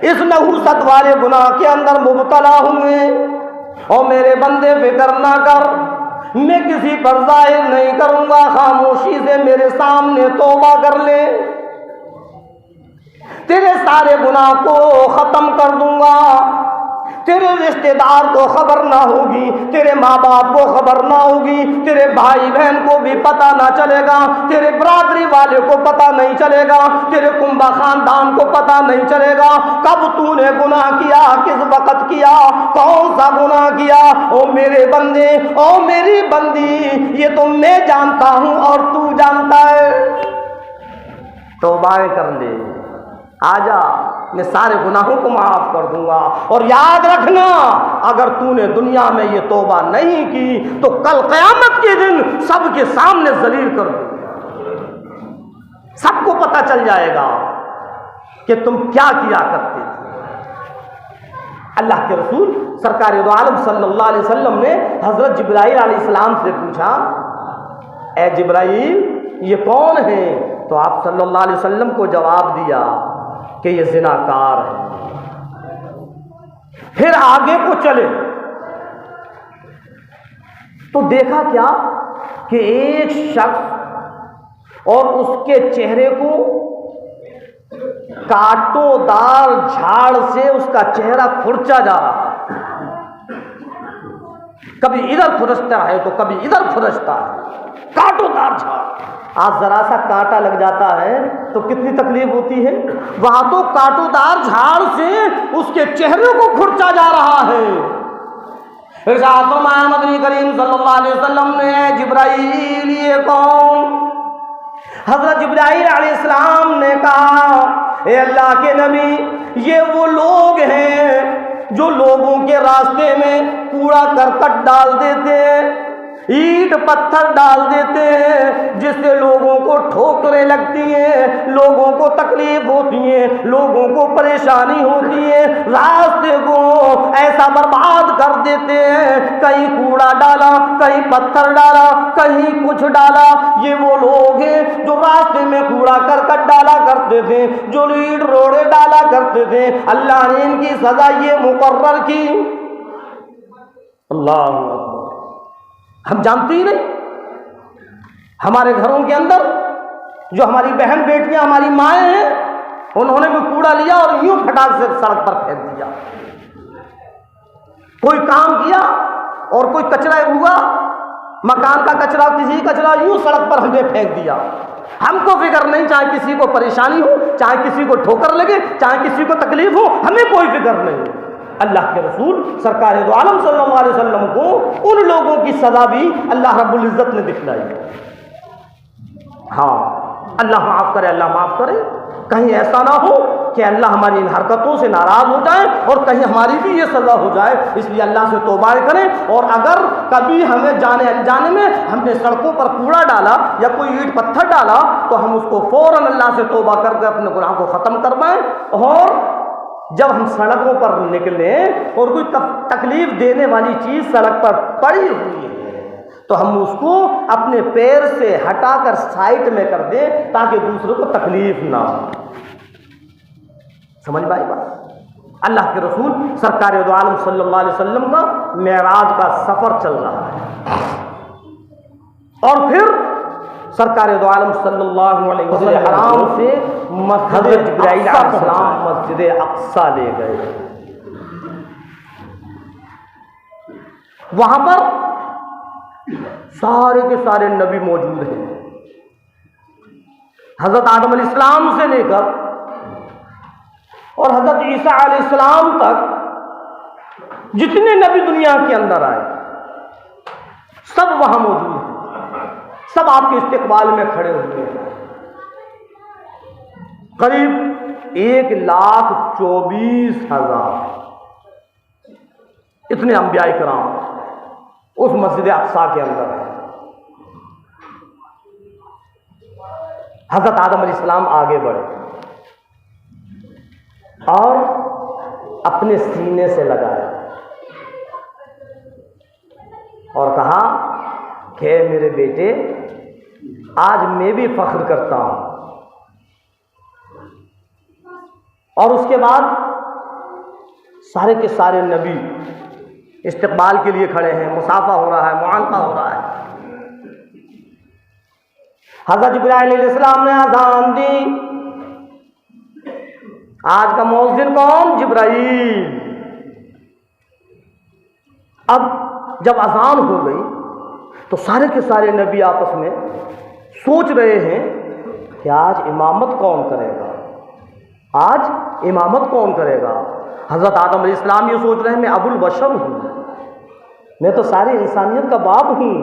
इस नहुसत वाले गुनाह के अंदर मुब्तला हुए। और मेरे बंदे फिक्र ना कर, मैं किसी पर जाहिर नहीं करूंगा, खामोशी से मेरे सामने तौबा कर ले, तेरे सारे गुनाह को खत्म कर दूंगा, तेरे रिश्तेदार को खबर ना होगी, तेरे माँ बाप को खबर ना होगी, तेरे भाई बहन को भी पता ना चलेगा, तेरे बरादरी वाले को पता नहीं चलेगा, तेरे कुंबा खानदान को पता नहीं चलेगा कब तूने गुनाह किया, किस वक्त किया, कौन सा गुनाह किया। ओ मेरे बंदे, ओ मेरी बंदी, ये तो मैं जानता हूं और तू जानता है। तौबाएं कर ले, आजा, मैं सारे गुनाहों को माफ कर दूंगा। और याद रखना, अगर तूने दुनिया में ये तौबा नहीं की तो कल क़यामत के दिन सबके सामने जलील कर दूंगा, सबको पता चल जाएगा कि तुम क्या किया करते थे। अल्लाह के रसूल सरकार दो आलम सल्लल्लाहु अलैहि वसल्लम ने हजरत जिब्राइल अलैहिस्सलाम से पूछा, ए जिब्राइल ये कौन है? तो आप सल्लल्लाहु अलैहि वसल्लम को जवाब दिया कि ये ज़िनाकार है। फिर आगे को चले तो देखा क्या कि एक शख्स और उसके चेहरे को कांटोदार झाड़ से उसका चेहरा खुरचा जा रहा है, कभी इधर खुरचता है तो कभी इधर खुरचता है, कांटोदार झाड़। आज जरा सा कांटा लग जाता है तो कितनी तकलीफ होती है, वहां तो कांटोदार झाड़ से उसके चेहरे को खुरचा जा रहा है। नबी करीम सल्लल्लाहु अलैहि वसल्लम ने, जिब्राइल ये कौन? हजरत जिब्राइल अलैहिस्सलाम ने कहा, ए अल्लाह के नबी, ये वो लोग हैं जो लोगों के रास्ते में कूड़ा करकट डाल देते हैं, ईंट पत्थर डाल देते हैं, जिससे लोगों को ठोकरें लगती हैं, लोगों को तकलीफ होती है, लोगों को परेशानी होती है, रास्ते को ऐसा बर्बाद कर देते हैं, कहीं कूड़ा डाला, कहीं पत्थर डाला, कहीं कुछ डाला। ये वो लोग हैं जो रास्ते में कूड़ा करकट डाला करते थे, जो ईंट रोड़े डाला करते थे। अल्लाह ने इनकी सजा ये मुकर्रर की। अल्लाह हम जानते ही नहीं, हमारे घरों के अंदर जो हमारी बहन बेटियां, हमारी माएँ हैं, उन्होंने भी कूड़ा लिया और यूं फटाक से सड़क पर फेंक दिया। कोई काम किया और कोई कचरा हुआ, मकान का कचरा, किसी कचरा यूं सड़क पर हमने फेंक दिया। हमको फिक्र नहीं, चाहे किसी को परेशानी हो, चाहे किसी को ठोकर लगे, चाहे किसी को तकलीफ हो, हमें कोई फिक्र नहीं। अल्लाह के रसूल सरकार दो आलम सल्लल्लाहु अलैहि वसल्लम को उन लोगों की सजा भी अल्लाह रब्बुल इज़्ज़त ने दिखलाई। हाँ, अल्लाह माफ़ करे, अल्लाह माफ़ करे। कहीं ऐसा ना हो कि अल्लाह हमारी इन हरकतों से नाराज़ हो जाए और कहीं हमारी भी ये सज़ा हो जाए। इसलिए अल्लाह से तौबा करें। और अगर कभी हमें जाने अनजाने में हमने सड़कों पर कूड़ा डाला या कोई ईंट पत्थर डाला तो हम उसको फ़ौरन अल्लाह से तौबा करके अपने गुनाह को ख़त्म करवाएं। और जब हम सड़कों पर निकलें और कोई तकलीफ़ देने वाली चीज़ सड़क पर पड़ी हुई है तो हम उसको अपने पैर से हटाकर साइड में कर दें ताकि दूसरों को तकलीफ ना हो। समझ में आई बात? अल्लाह के रसूल सरकार दो आलम सल्लल्लाहु अलैहि वसल्लम का मेराज का सफर चल रहा है और फिर सरकार दो आलम सल्लल्लाहु अलैहि वसल्लम हराम से हज़रत जिब्राइल अलैहिस्सलाम मस्जिद अक्सा ले गए। वहां पर सारे के सारे नबी मौजूद हैं। हजरत आदम अलैहिस्सलाम से लेकर और हजरत ईसा अलैहिस्सलाम तक जितने नबी दुनिया के अंदर आए सब वहां मौजूद हैं। सब आपके इस्तिकबाल में खड़े हुए हैं। करीब 1,24,000 इतने अंबिया किराम उस मस्जिद अक्सा के अंदर है। हजरत आदम अलैहिस्सलाम आगे बढ़े और अपने सीने से लगाया और कहा कि मेरे बेटे, आज मैं भी फख्र करता हूं। और उसके बाद सारे के सारे नबी इस्तिकबाल के लिए खड़े हैं, मुसाफा हो रहा है, मुआनका हो रहा है। हज़रत जिब्राइल अलैहिस्सलाम ने अज़ान दी। आज का मुअज्जिन कौन? जिब्राइल। अब जब अज़ान हो गई तो सारे के सारे नबी आपस में सोच रहे हैं कि आज इमामत कौन करेगा, आज इमामत कौन करेगा। हज़रत आदम अलैहिस्सलाम ये सोच रहे हैं, मैं अबुल बशर हूँ, मैं तो सारी इंसानियत का बाप हूँ।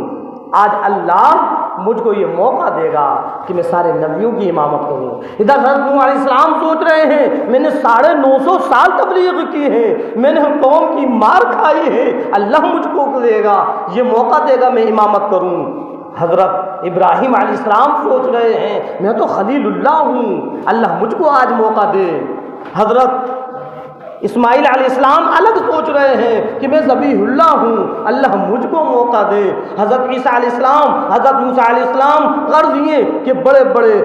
आज अल्लाह मुझको ये मौका देगा कि मैं सारे नबियों की इमामत करूँ। इधर हज़रत नूह अलैहिस्सलाम सोच रहे हैं, मैंने 950 साल तबलीग की है, मैंने कौम की मार खाई है, अल्लाह मुझको देगा, ये मौका देगा मैं इमामत करूँ। हज़रत इब्राहीम अलैहिस्सलाम सोच रहे हैं, मैं तो खलीलुल्लाह हूँ, अल्लाह मुझको आज मौका दे। हज़रत इस्माइल अलैहिस्सलाम अलग सोच रहे हैं कि मैं ज़बीहुल्लाह हूँ, अल्लाह मुझको मौका दे। हज़रत ईसा अलैहिस्सलाम, हज़रत मूसा अलैहिस्सलाम, गर्ज़ ये कि बड़े बड़े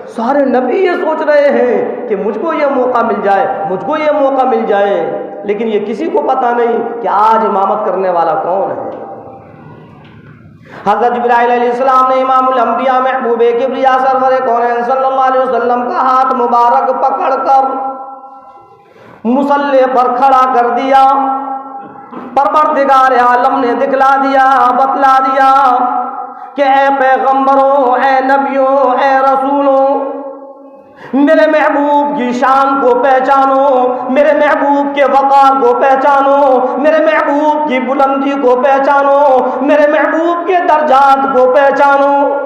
सारे नबी ये सोच रहे हैं कि मुझको ये मौका मिल जाए, मुझको ये मौका मिल जाए। लेकिन ये किसी को पता नहीं कि आज इमामत करने वाला कौन है। हज़रत जिब्राइल अलैहिस्सलाम ने इमामुल अंबिया महबूबे किब्रिया सरवरे कौनैन सल्लल्लाहु अलैहि वसल्लम का हाथ मुबारक पकड़कर मुसल्ले पर खड़ा कर दिया। परवरदिगार आलम ने दिखला दिया, बतला दिया कि ए पैगंबरों, ए नबियों, ए रसूलों, मेरे महबूब की शान को पहचानो, मेरे महबूब के वक़ार को पहचानो, मेरे महबूब की बुलंदी को पहचानो, मेरे महबूब के दर्जात को पहचानो।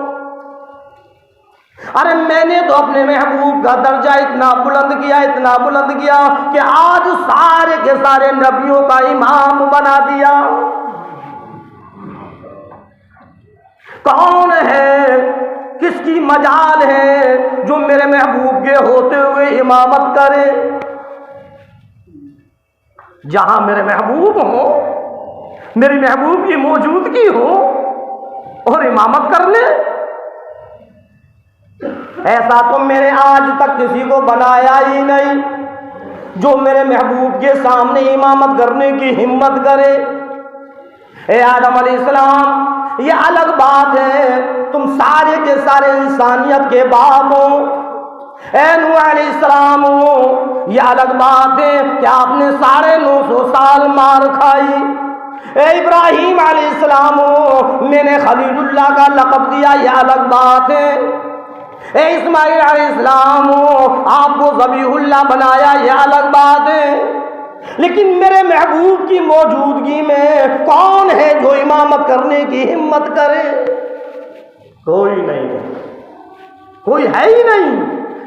अरे मैंने तो अपने महबूब का दर्जा इतना बुलंद किया, इतना बुलंद किया कि आज सारे के सारे नबियों का इमाम बना दिया। कौन है, किसकी मजाल है जो मेरे महबूब के होते हुए इमामत करे। जहां मेरे महबूब हो, मेरी महबूब की मौजूदगी हो और इमामत कर ले, ऐसा तो मैंने आज तक किसी को बनाया ही नहीं जो मेरे महबूब के सामने इमामत करने की हिम्मत करे। ए आदम अलैहिस्सलाम, ये अलग बात है, तुम सारे के सारे इंसानियत के बाप हो, ए नूह अलैहिस्सलाम हो, ये अलग बात है कि आपने 950 साल मार खाई। ए इब्राहीम अलैहिस्सलाम हो, मैंने खलीलुल्लाह का लक़ब दिया, ये अलग बात है। ए इस्माइल अलैहिस्सलाम हो, आपको ज़बीहुल्लाह बनाया, ये अलग बात है। लेकिन मेरे महबूब की मौजूदगी में कौन है जो इमामत करने की हिम्मत करे? कोई नहीं है, कोई है ही नहीं।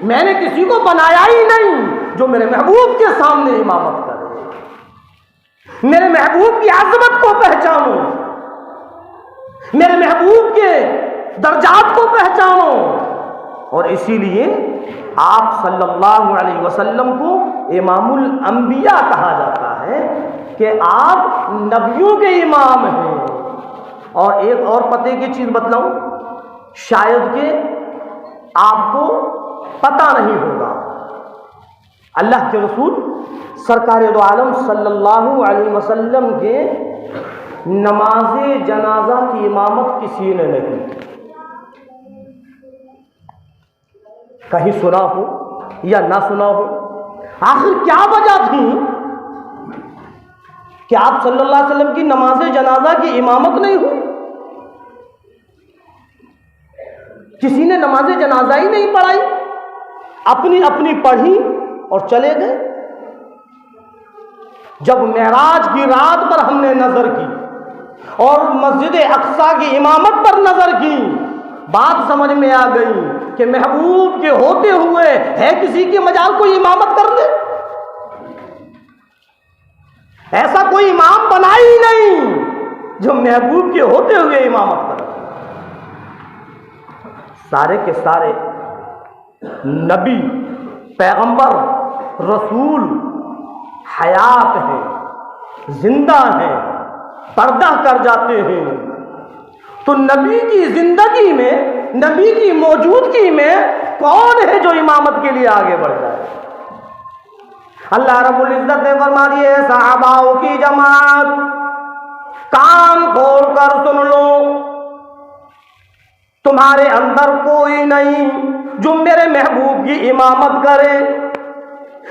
मैंने किसी को बनाया ही नहीं जो मेरे महबूब के सामने इमामत करे। मेरे महबूब की अज़मत को पहचानो, मेरे महबूब के दर्जात को पहचानो। और इसीलिए आप सल्लल्लाहु अलैहि वसल्लम को इमामुल अंबिया कहा जाता है कि आप नबियों के इमाम हैं। और एक और पते की चीज़ बतलाऊं, शायद कि आपको पता नहीं होगा, अल्लाह के रसूल सरकार दो आलम सल्लल्लाहु अलैहि वसल्लम के नमाज जनाजा की इमामत किसी ने नहीं की। कहीं सुना हो या ना सुना हो, आखिर क्या वजह थी कि आप सल्लल्लाहु अलैहि वसल्लम की नमाज जनाजा की इमामत नहीं हुई? किसी ने नमाज जनाजा ही नहीं पढ़ाई, अपनी अपनी पढ़ी और चले गए। जब मेराज की रात पर हमने नजर की और मस्जिद अक्सा की इमामत पर नजर की, बात समझ में आ गई कि महबूब के होते हुए है किसी की मजाल कोई इमामत कर ले? ऐसा कोई इमाम बना ही नहीं जो महबूब के होते हुए इमामत करे। सारे के सारे नबी, पैगंबर, रसूल हयात हैं, जिंदा हैं, पर्दा कर जाते हैं। तो नबी की जिंदगी में, नबी की मौजूदगी में कौन है जो इमामत के लिए आगे बढ़ जाए? अल्लाह रब्बुल इज्जत ने फरमा दिए, सहाबाओं की जमात कान खोल कर सुन लो, तुम्हारे अंदर कोई नहीं जो मेरे महबूब की इमामत करे।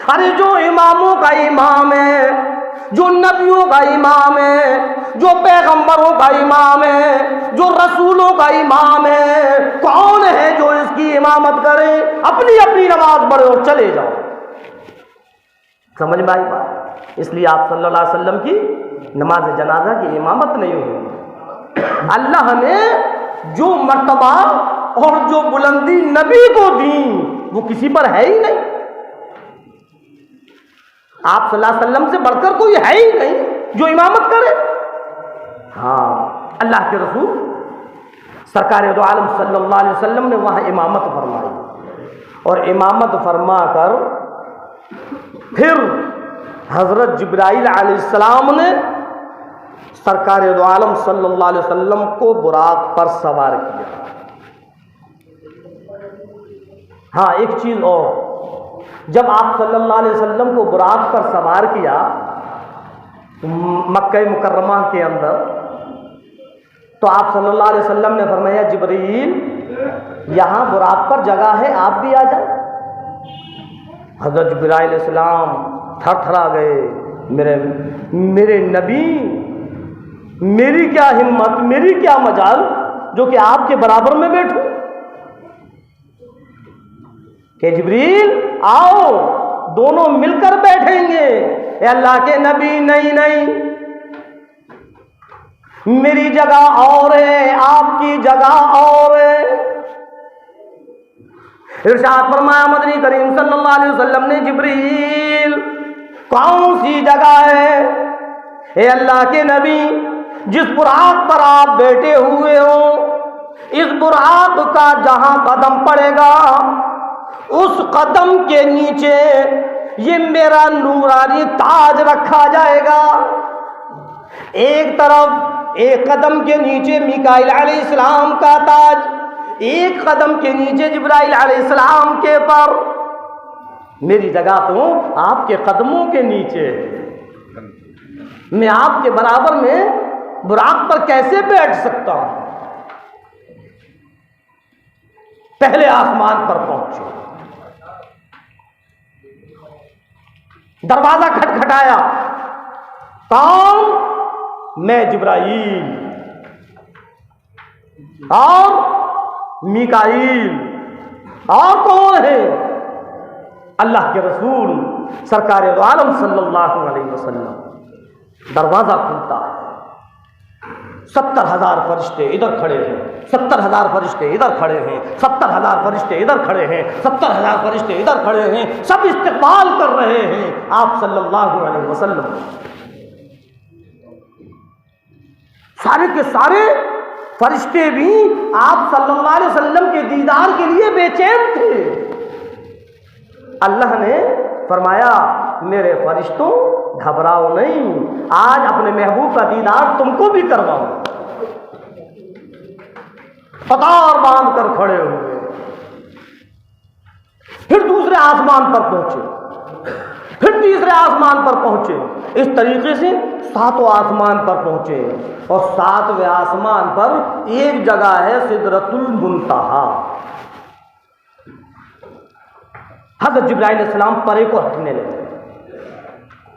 अरे जो इमामों का इमाम है, जो नबियों का इमाम है, जो पैगंबरों का इमाम है, जो रसूलों का इमाम है, कौन है जो इसकी इमामत करे? अपनी अपनी नमाज पढ़ो और चले जाओ। समझ में आई बात? इसलिए आप सल्लल्लाहु अलैहि वसल्लम की नमाज जनाजा की इमामत नहीं हुई। अल्लाह ने जो मर्तबा और जो बुलंदी नबी को दी वो किसी पर है ही नहीं। आप सल्लल्लाहु अलैहि वसल्लम से बढ़कर कोई है ही नहीं जो इमामत करे। हाँ, अल्लाह के रसूल सरकार दो आलम सल्लल्लाहु अलैहि वसल्लम ने वहाँ इमामत फरमाई और इमामत फरमा कर फिर हज़रत जिब्राइल अलैहिस्सलाम ने सरकार दो आलम सल्लल्लाहु अलैहि वसल्लम को बुराक पर सवार किया। हाँ, एक चीज़ और, जब आप सल्लल्लाहु अलैहि वसल्लम को बुराक पर सवार किया मक्का मुकर्रमा के अंदर, तो आप सल्लल्लाहु अलैहि वसल्लम ने फरमाया, जिब्रील यहाँ बुराक पर जगह है, आप भी आ जाए। हज़रत जिब्राइल अलैहिस्सलाम थरथरा गए, मेरे नबी, मेरी क्या हिम्मत, मेरी क्या मजाल जो कि आपके बराबर में बैठूं? कि जिब्रील आओ, दोनों मिलकर बैठेंगे। अल्लाह के नबी, नहीं नहीं, मेरी जगह और है, आपकी जगह और है। इरशाद फरमाया मदनी करीम सल्लल्लाहु अलैहि वसल्लम ने, जिब्रील कौन सी जगह है? ए अल्लाह के नबी, जिस बुराक पर आप बैठे हुए हो, इस बुराक का जहां कदम पड़ेगा उस कदम के नीचे ये मेरा नूरानी ताज रखा जाएगा। एक तरफ एक कदम के नीचे मीकाईल अलैहिस्सलाम का ताज, एक कदम के नीचे जिब्राइल अलैहिस्सलाम के पर। मेरी जगह तो आपके कदमों के नीचे, मैं आपके बराबर में बुराक पर कैसे बैठ सकता हूं? पहले आसमान पर पहुंचे, दरवाजा खटखटाया, कौन? मैं जिब्राईल और मीकाईल। और कौन है? अल्लाह के रसूल सरकार दो आलम सल्लल्लाहु अलैहि वसल्लम। दरवाजा खुलता है, 70,000 फरिश्ते इधर खड़े हैं, 70,000 फरिश्ते इधर खड़े हैं, 70,000 फरिश्ते इधर खड़े हैं, 70,000 फरिश्ते इधर खड़े हैं, सब इस्तकबाल कर रहे हैं आप सल्लल्लाहु अलैहि वसल्लम। सारे के सारे फरिश्ते भी आप सल्लल्लाहु अलैहि वसल्लम के दीदार के लिए बेचैन थे। अल्लाह ने फरमाया, मेरे फरिश्तों घबराओ नहीं, आज अपने महबूब का दीदार तुमको भी करवाओ। कतार बांध कर खड़े हुए, फिर दूसरे आसमान पर पहुंचे, फिर तीसरे आसमान पर पहुंचे। इस तरीके से 7वें आसमान पर पहुंचे और 7वें आसमान पर एक जगह है सिदरतुल मुंतहा। हज़रत जिब्राइल अलैहिस्सलाम परे को हटने लगे।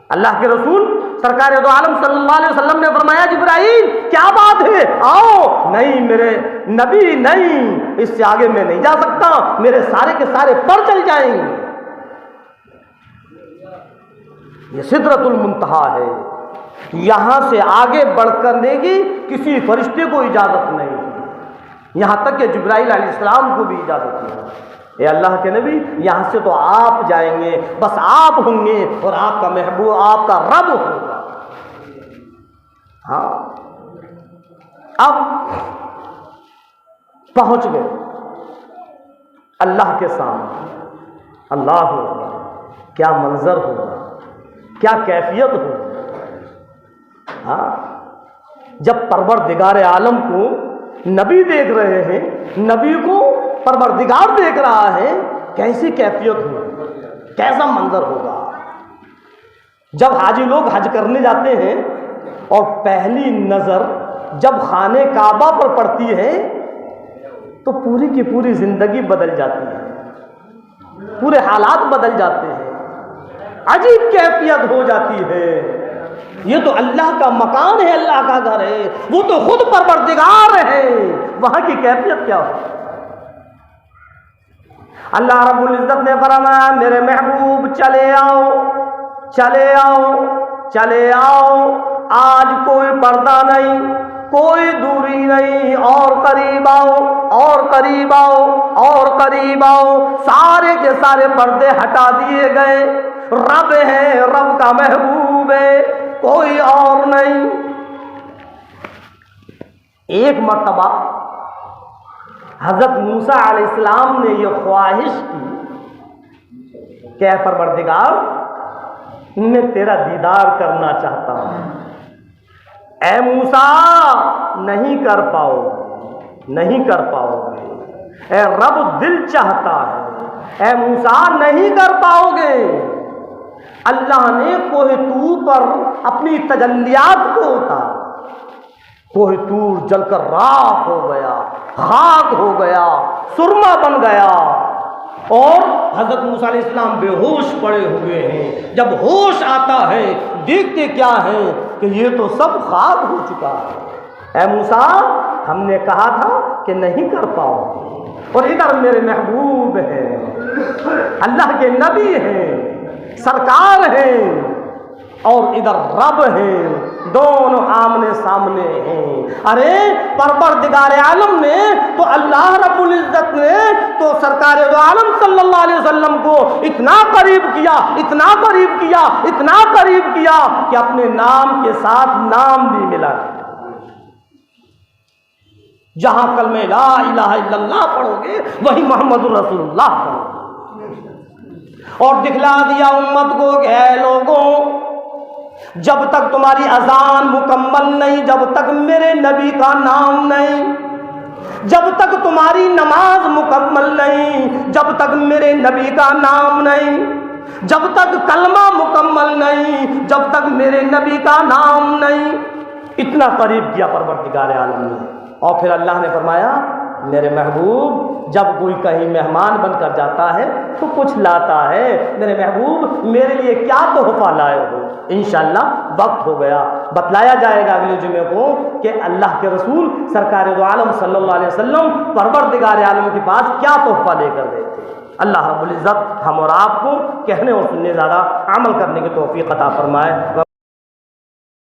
अल्लाह के रसूल सरकार दो आलम सल्लल्लाहु अलैहि वसल्लम ने फरमाया, जिब्राइल क्या बात है, आओ। नहीं मेरे नबी, नहीं, इससे आगे मैं नहीं जा सकता, मेरे सारे के सारे पर चल जाएंगे। ये सिदरतुल मुंतहा है, यहां से आगे बढ़ने की किसी फरिश्ते को इजाजत नहीं है, यहां तक कि जिब्राइल अलैहिस्सलाम को भी इजाजत नहीं है। ए अल्लाह के नबी, यहां से तो आप जाएंगे, बस आप होंगे और आपका महबूब, आपका रब होगा। हाँ, अब पहुंच गए अल्लाह के सामने। अल्लाह होगा, क्या मंजर होगा, क्या कैफियत होगी। हाँ, जब परवरदिगार आलम को नबी देख रहे हैं, नबी को परवरदिगार देख रहा है, कैसी कैफियत होगी, कैसा मंजर होगा। जब हाजी लोग हज करने जाते हैं और पहली नजर जब खाने काबा पर पड़ती है तो पूरी की पूरी जिंदगी बदल जाती है, पूरे हालात बदल जाते हैं, अजीब कैफियत हो जाती है। ये तो अल्लाह का मकान है, अल्लाह का घर है, वो तो खुद परवरदिगार है, वहां की कैफियत क्या हो। अल्लाह रब्बुल इज्जत ने फरमाया, मेरे महबूब चले आओ, चले आओ, चले आओ, आज कोई पर्दा नहीं, कोई दूरी नहीं, और करीब आओ, और करीब आओ, और करीब आओ। सारे के सारे पर्दे हटा दिए गए, रब है, रब का महबूब है, कोई और नहीं। एक मर्तबा हजरत मूसा अलैहिस्सलाम ने यह ख्वाहिश की, क्या परवरदिगार, मैं तेरा दीदार करना चाहता हूं। ऐ मूसा, नहीं कर पाओगे, नहीं कर पाओगे। ऐ रब दिल चाहता है, ऐ मूसा नहीं कर पाओगे। अल्लाह ने कोहितूर पर अपनी तजल्लियात को उतारा, कोहितूर जलकर राख हो गया, खाक हो गया, सुरमा बन गया और हजरत मूसा अलैहिस्सलाम बेहोश पड़े हुए हैं। जब होश आता है देखते क्या है कि ये तो सब खाक हो चुका है। ऐ मूसा, हमने कहा था कि नहीं कर पाओगे, और इधर मेरे महबूब हैं, अल्लाह के नबी हैं, सरकार हैं, और इधर रब हैं, दोनों आमने सामने हैं। अरे परवरदिगार आलम ने तो, अल्लाह रब्बुल इज्जत ने तो सरकार दो आलम सल्लल्लाहु अलैहि वसल्लम को इतना करीब किया, इतना करीब किया, इतना करीब किया कि अपने नाम के साथ नाम भी मिला। जहां कलमे ला इलाहा इल्लल्लाह पढ़ोगे वही मोहम्मदुर रसूलुल्लाह पढ़ोगे, और दिखला दिया उम्मत को कि ऐ लोगों, जब तक तुम्हारी अजान मुकम्मल नहीं, जब तक मेरे नबी का नाम नहीं, जब तक तुम्हारी नमाज मुकम्मल नहीं, जब तक मेरे नबी का नाम नहीं, जब तक कलमा मुकम्मल नहीं, जब तक मेरे नबी का नाम नहीं, इतना करीब किया परवरदिगार आलम ने। और फिर अल्लाह ने फरमाया, मेरे महबूब जब कोई कहीं मेहमान बनकर जाता है तो कुछ लाता है, मेरे महबूब मेरे लिए क्या तोहफा लाए हो? इंशाअल्लाह वक्त हो गया, बतलाया जाएगा अगले जुमे को कि अल्लाह के रसूल सरकार दो आलम सल्लल्लाहु अलैहि वसल्लम परवरदिगार आलम के पास क्या तोहफा लेकर गए थे। अल्लाह रब्बुल इज़्ज़त हम और आपको कहने और सुनने ज़्यादा अमल करने की तौफीक अता फरमाए।